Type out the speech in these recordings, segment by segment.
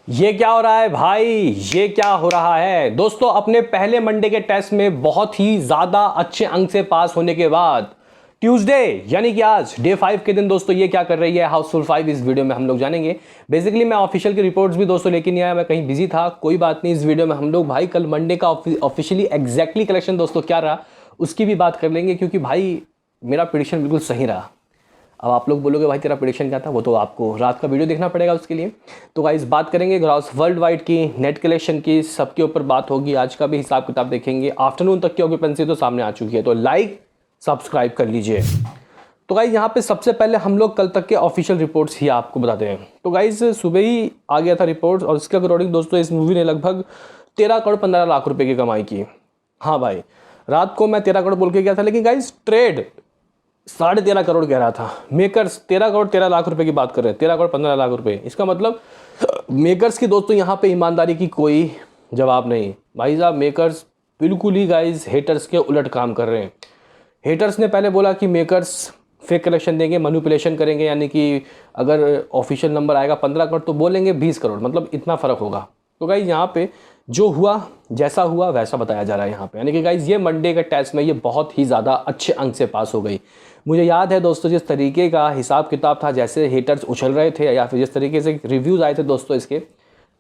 ये क्या हो रहा है भाई? ये क्या हो रहा है दोस्तों? अपने पहले मंडे के टेस्ट में बहुत ही ज्यादा अच्छे अंक से पास होने के बाद ट्यूसडे यानी कि आज डे 5 के दिन दोस्तों ये क्या कर रही है हाउसफुल 5, इस वीडियो में हम लोग जानेंगे। बेसिकली मैं ऑफिशियल की रिपोर्ट्स भी दोस्तों लेके नहीं आया, मैं कहीं बिजी था, कोई बात नहीं। इस वीडियो में हम लोग भाई कल मंडे का ऑफिशियली एग्जैक्टली कलेक्शन दोस्तों क्या रहा उसकी भी बात कर लेंगे, क्योंकि भाई मेरा प्रेडिक्शन बिल्कुल सही रहा। अब आप लोग बोलोगे भाई तेरा प्रेडिक्शन क्या था, वो तो आपको रात का वीडियो देखना पड़ेगा उसके लिए। तो गाइस बात करेंगे ग्रॉस वर्ल्ड वाइड की, नेट कलेक्शन की, सबके ऊपर बात होगी। आज का भी हिसाब किताब देखेंगे। आफ्टरनून तक की ऑक्यूपेंसी तो सामने आ चुकी है, तो लाइक सब्सक्राइब कर लीजिए। तो गाइज यहाँ पे सबसे पहले हम लोग कल तक के ऑफिशियल रिपोर्ट्स ही आपको बताते हैं। तो गाइज सुबह ही आ गया था रिपोर्ट्स, और इसके अकॉर्डिंग दोस्तों इस मूवी ने लगभग 13 करोड़ 15 लाख रुपए की कमाई की। हाँ भाई, रात को मैं 13 करोड़ बोल के गया था, लेकिन गाइज ट्रेड 13.5 करोड़ कह रहा था। मेकर्स 13 करोड़ 13 लाख रुपए की बात कर रहे हैं, 13 करोड़ 15 लाख रुपए। इसका मतलब मेकर्स की दोस्तों यहाँ पे ईमानदारी की कोई जवाब नहीं। भाई साहब मेकर्स बिल्कुल ही गाइज हेटर्स के उलट काम कर रहे हैं। हेटर्स ने पहले बोला कि मेकर्स फेक कलेक्शन देंगे, मैनिपुलेशन करेंगे, यानी कि अगर ऑफिशियल नंबर आएगा 15 करोड़ तो बोलेंगे 20 करोड़, मतलब इतना फ़र्क होगा। तो गाइज यहाँ पे जो हुआ, जैसा हुआ वैसा बताया जा रहा है यहाँ पे। यानी कि गाइज ये मंडे के टेस्ट में ये बहुत ही ज़्यादा अच्छे अंक से पास हो गई। मुझे याद है दोस्तों जिस तरीके का हिसाब किताब था, जैसे हेटर्स उछल रहे थे या फिर जिस तरीके से रिव्यूज़ आए थे दोस्तों इसके,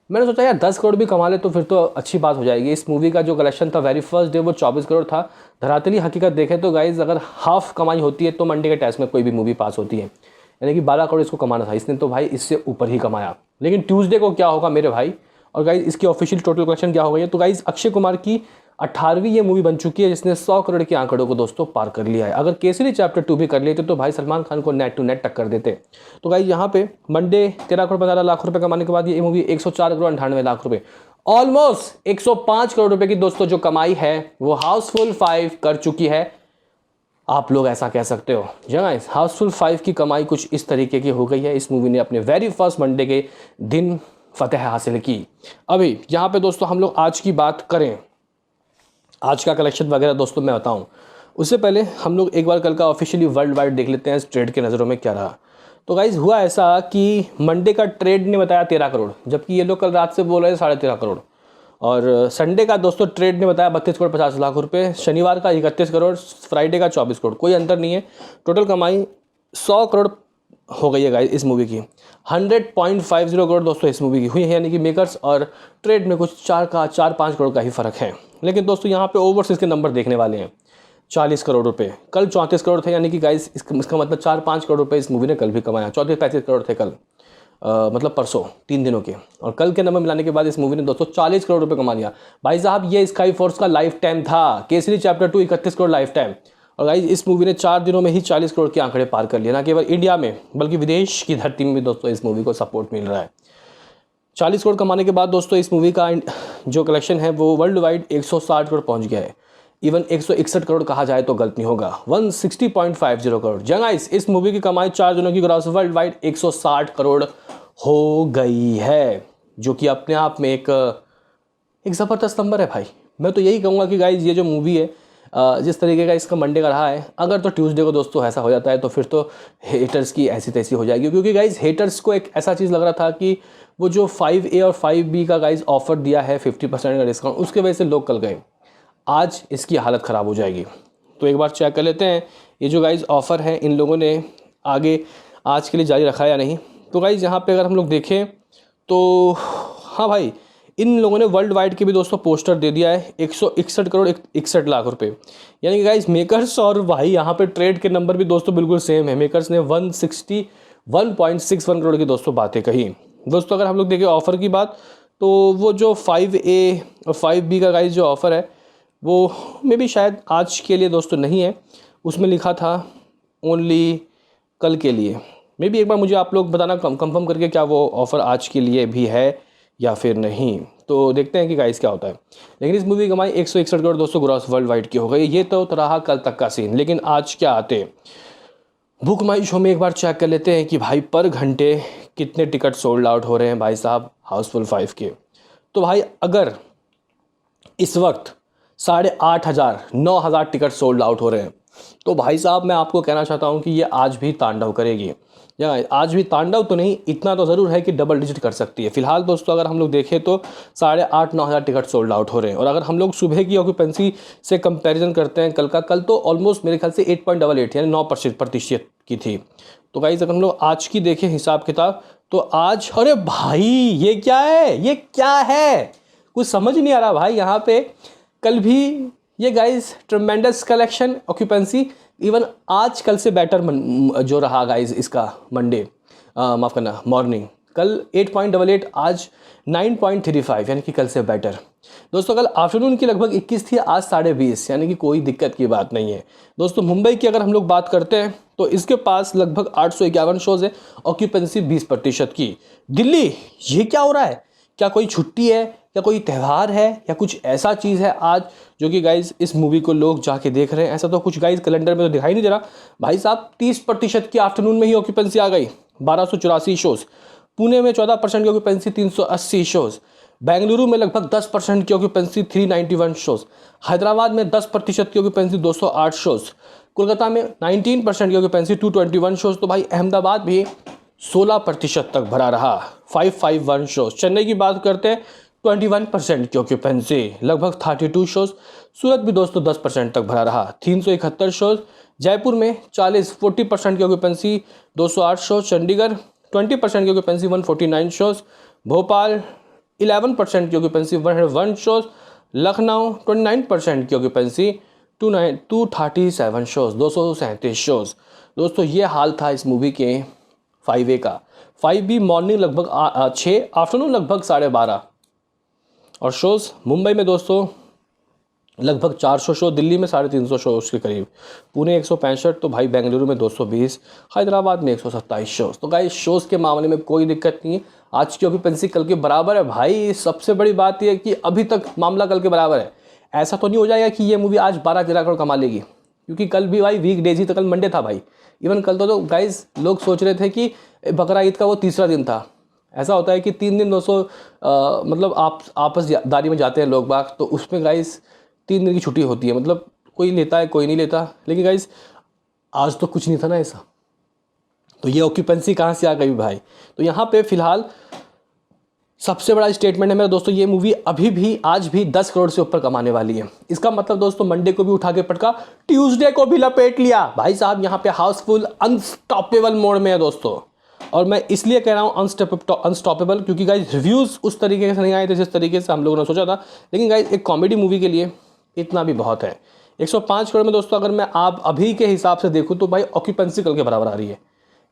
मैंने सोचा यार 10 करोड़ भी कमा ले तो फिर तो अच्छी बात हो जाएगी। इस मूवी का जो कलेक्शन था वेरी फर्स्ट डे वो 24 करोड़ था। धरातली हकीकत देखें तो गाइज अगर हाफ कमाई होती है तो मंडे के टेस्ट में कोई भी मूवी पास होती है, यानी कि 12 करोड़ इसको कमाना था। इसने तो भाई इससे ऊपर ही कमाया। लेकिन ट्यूसडे को क्या होगा मेरे भाई, और गाइज इसकी ऑफिशियल टोटल कलेक्शन क्या हो गई है। तो गाइज अक्षय कुमार की 18वीं ये मूवी बन चुकी है जिसने 100 करोड़ के आंकड़ों को दोस्तों पार कर लिया है। अगर केसरी चैप्टर 2 भी कर लेते तो भाई सलमान खान को नेट टू नेट टक्कर देते। तो गाइज यहाँ पे मंडे 13 करोड़ 15 लाख रुपए कमाने के बाद ये मूवी 104 करोड़ 98 लाख रुपए, ऑलमोस्ट 105 करोड़ रुपए की दोस्तों जो कमाई है वो हाउसफुल 5 कर चुकी है। आप लोग ऐसा कह सकते हो। गाइस हाउसफुल 5 की कमाई कुछ इस तरीके की हो गई है। इस मूवी ने अपने वेरी फर्स्ट मंडे के दिन फतेह हासिल की। अभी यहाँ पे दोस्तों हम लोग आज की बात करें, आज का कलेक्शन वगैरह दोस्तों मैं बताऊं, उससे पहले हम लोग एक बार कल का ऑफिशियली वर्ल्ड वाइड देख लेते हैं ट्रेड के नज़रों में क्या रहा। तो गाइज हुआ ऐसा कि मंडे का ट्रेड ने बताया 13 करोड़, जबकि ये लोग कल रात से बोल रहे थे 13.5 करोड़। और संडे का दोस्तों ट्रेड ने बताया 32 करोड़ 50 लाख रुपए, शनिवार का 31 करोड़, फ्राइडे का 24 करोड़, कोई अंतर नहीं है। टोटल कमाई 100 करोड़ हो गई है गाइस इस मूवी की। 100.50 करोड़ दोस्तों इस मूवी की हुई है, यानी कि मेकर्स और ट्रेड में कुछ 4-5 करोड़ का ही फ़र्क है। लेकिन दोस्तों यहाँ पे ओवरसीज के नंबर देखने वाले हैं। 40 करोड़ रुपए, कल 34 करोड़ थे, यानी कि गाइस इसका मतलब 4-5 करोड़ रुपए इस मूवी ने कल भी कमाया। 34-35 करोड़ थे कल, मतलब परसों 3 दिनों के, और कल के नंबर मिलाने के बाद इस मूवी ने दोस्तों 40 करोड़ रुपए कमा लिया। भाई साहब ये स्काई फोर्स का लाइफ टाइम था। Kesari chapter 2 31 crore life time, और गाइस इस मूवी ने 4 दिनों में ही 40 करोड़ के आंकड़े पार कर लिए। ना केवल इंडिया में बल्कि विदेश की धरती में भी दोस्तों इस मूवी को सपोर्ट मिल रहा है। 40 करोड़ कमाने के बाद दोस्तों इस मूवी का जो कलेक्शन है वो वर्ल्ड वाइड 160 करोड़ पहुंच गया है। इवन 161 करोड़ कहा जाए तो गलत नहीं होगा, 160.50 करोड़। गाइस इस मूवी की कमाई 4 दिनों की ग्रॉस वर्ल्ड वाइड 160 करोड़ हो गई है, जो कि अपने आप में एक ज़बरदस्त नंबर है भाई। मैं तो यही कहूँगा कि गाइज ये जो मूवी है जिस तरीके का इसका मंडे का रहा है, अगर तो ट्यूसडे को दोस्तों ऐसा हो जाता है तो फिर तो हेटर्स की ऐसी तैसी हो जाएगी। क्योंकि गाइज हेटर्स को एक ऐसा चीज़ लग रहा था कि वो जो 5A और 5B का गाइज ऑफर दिया है 50% का डिस्काउंट, उसके वजह से लोग कल गए। आज इसकी हालत ख़राब हो जाएगी। तो एक बार चेक कर लेते हैं ये जो गाइज ऑफ़र है इन लोगों ने आगे आज के लिए जारी रखा है या नहीं। तो गाइज यहाँ पे अगर हम लोग देखें तो हाँ भाई, इन लोगों ने वर्ल्ड वाइड के भी दोस्तों पोस्टर दे दिया है 161 करोड़ 61 लाख रुपए, यानी कि गाइज मेकर्स और भाई यहाँ पे ट्रेड के नंबर भी दोस्तों बिल्कुल सेम है। मेकर्स ने 161 करोड़ की दोस्तों बातें कही। दोस्तों अगर हम लोग देखें ऑफ़र की बात, तो वो जो 5A और 5B का गाइज जो ऑफ़र है वो मे भी शायद आज के लिए दोस्तों नहीं है, उसमें लिखा था ओनली कल के लिए। मे भी एक बार मुझे आप लोग बताना कंफर्म करके क्या वो ऑफ़र आज के लिए भी है या फिर नहीं। तो देखते हैं कि गाइस क्या होता है। लेकिन इस मूवी की कमाई 161 करोड़ दोस्तों ग्रॉस वर्ल्ड वाइड की हो गई। ये तो रहा कल तक का सीन। लेकिन आज क्या आते बुक माई शो में एक बार चेक कर लेते हैं कि भाई पर घंटे कितने टिकट सोल्ड आउट हो रहे हैं भाई साहब हाउसफुल 5 के। तो भाई अगर इस वक्त 8,500 9,000 टिकट सोल्ड आउट हो रहे हैं तो भाई साहब मैं आपको कहना चाहता हूँ कि ये आज भी तांडव करेगी। या आज भी तांडव तो नहीं, इतना तो ज़रूर है कि डबल डिजिट कर सकती है। फिलहाल दोस्तों अगर हम लोग देखें तो 8,500-9 हज़ार टिकट सोल्ड आउट हो रहे हैं। और अगर हम लोग सुबह की ऑक्यूपेंसी से कंपैरिजन करते हैं कल तो ऑलमोस्ट मेरे ख्याल से 8.88 यानी 9% की थी। तो गाइस अगर हम लोग आज की देखें हिसाब किताब तो आज, अरे भाई ये क्या है, ये क्या है, कुछ समझ नहीं आ रहा भाई। यहाँ पे कल भी ये guys tremendous collection occupancy, even आज कल से बेटर जो रहा गाइस इसका मंडे, माफ़ करना मॉर्निंग, कल 8.88 आज 9.35 यानी कि कल से बेटर। दोस्तों कल आफ्टरनून की लगभग 21 थी, आज 20.5 यानी कि कोई दिक्कत की बात नहीं है। दोस्तों मुंबई की अगर हम लोग बात करते हैं तो इसके पास लगभग 851 शोज़ है, ऑक्यूपेंसी 20% की। दिल्ली, ये क्या हो रहा है, क्या कोई छुट्टी है या कोई त्यौहार है या कुछ ऐसा चीज़ है आज जो कि गाइज इस मूवी को लोग जाके देख रहे हैं? ऐसा तो कुछ गाइज कैलेंडर में तो दिखाई नहीं दे रहा भाई साहब। 30% की आफ्टरनून में ही ऑक्यूपेंसी आ गई, 1284 शोज़। पुणे में 14% की ऑक्यूपेंसी, 380 शोज़। बेंगलुरु में लगभग 10% की ऑक्यूपेंसी, 391 शोज़। हैदराबाद में 10% की ऑक्यूपेंसी, 208 शोज़। कोलकाता में 19% की ऑक्यूपेंसी, 221 शोज़। तो भाई अहमदाबाद भी 16% तक भरा रहा, 551 शोज़। चेन्नई की बात करते हैं 21% की ऑक्यूपेंसी, लगभग 32 शोज़। सूरत भी दोस्तों 10% तक भरा रहा, 371 शोज़। जयपुर में 40% की ऑक्यूपेंसी, 208 शोज़। चंडीगढ़ 20% की ऑक्यूपेंसी, 149 शोज़। भोपाल 11% की ऑक्यूपेंसी, 101 शोज़। लखनऊ 29% की ऑक्यूपेंसी, 237 शोज़, 237 शोज़। दोस्तों ये हाल था इस मूवी के 5A का। 5B मॉर्निंग लगभग 6, आफ्टरनून लगभग 12:30। और शोज़ मुंबई में दोस्तों लगभग 400 शो, दिल्ली में 350 शो उसके करीब, पुणे 165, तो भाई बेंगलुरु में 220, हैदराबाद में 127 शोज़। तो गाइस शोज़ के मामले में कोई दिक्कत नहीं है, आज की ऑक्यूपेंसी कल के बराबर है भाई। सबसे बड़ी बात यह है कि अभी तक मामला कल के बराबर है। ऐसा तो नहीं हो जाएगा कि ये मूवी आज 12-13 करोड़ कमा लेगी, क्योंकि कल भी भाई वीक डेज ही था, कल मंडे था भाई। इवन कल तो गाइस लोग सोच रहे थे कि बकरा ईद का वो तीसरा दिन था। ऐसा होता है कि 3 दिन दोस्तों मतलब आप आपसदारी में जाते हैं लोग बाग, तो उसमें गाइस 3 दिन की छुट्टी होती है, मतलब कोई लेता है कोई नहीं लेता। लेकिन गाइस आज तो कुछ नहीं था ना ऐसा, तो ये ऑक्यूपेंसी कहाँ से आ गई भाई। तो यहाँ पे फिलहाल सबसे बड़ा स्टेटमेंट है मेरा दोस्तों, ये मूवी अभी भी आज भी 10 करोड़ से ऊपर कमाने वाली है। इसका मतलब दोस्तों मंडे को भी उठा के पटका, ट्यूसडे को भी लपेट लिया भाई साहब। यहाँ पे हाउसफुल अनस्टॉपेबल मोड में है दोस्तों। और मैं इसलिए कह रहा हूँ अनस्टॉपेबल क्योंकि गाइज रिव्यूज़ उस तरीके से नहीं आए थे जिस तरीके से हम लोगों ने सोचा था। लेकिन गाइज एक कॉमेडी मूवी के लिए इतना भी बहुत है। 105 करोड़ में दोस्तों अगर मैं आप अभी के हिसाब से देखूँ तो भाई ऑक्यूपेंसी कल के बराबर आ रही है।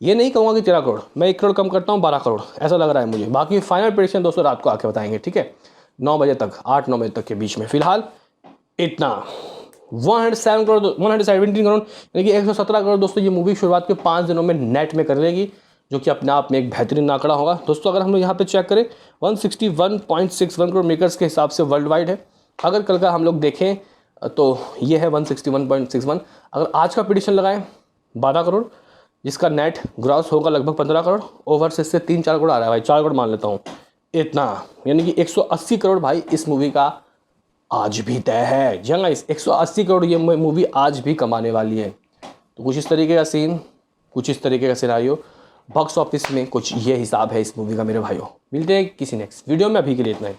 ये नहीं कहूँगा कि 13 करोड़, मैं 1 करोड़ कम करता हूँ, 12 करोड़ ऐसा लग रहा है मुझे। बाकी फाइनल प्रेडिक्शन दोस्तों रात को आके बताएंगे, ठीक है, 9 बजे तक, 8-9 बजे तक के बीच में। फिलहाल इतना 117 करोड़ यानी कि 117 करोड़ दोस्तों ये मूवी शुरुआत के 5 दिनों में नेट में कर लेगी, जो कि अपने आप में एक बेहतरीन आंकड़ा होगा दोस्तों। अगर हम लोग यहाँ पे चेक करें 161.61 करोड़ मेकर्स के हिसाब से वर्ल्ड वाइड है। अगर कल का हम लोग देखें तो ये है 161.61। अगर आज का प्रेडिक्शन लगाएं 12 करोड़, जिसका नेट ग्रॉस होगा लगभग 15 करोड़, ओवरसीज से 3-4 करोड़ आ रहा है भाई, 4 करोड़ मान लेता हूँ इतना, यानी कि 180 करोड़ भाई इस मूवी का आज भी तय है। जी हाँ, इस 180 करोड़ ये मूवी आज भी कमाने वाली है। तो कुछ इस तरीके का सीन, कुछ इस तरीके का सिनारियो बॉक्स ऑफिस में, कुछ ये हिसाब है इस मूवी का मेरे भाइयों। मिलते हैं किसी नेक्स्ट वीडियो में, अभी के लिए इतना ही।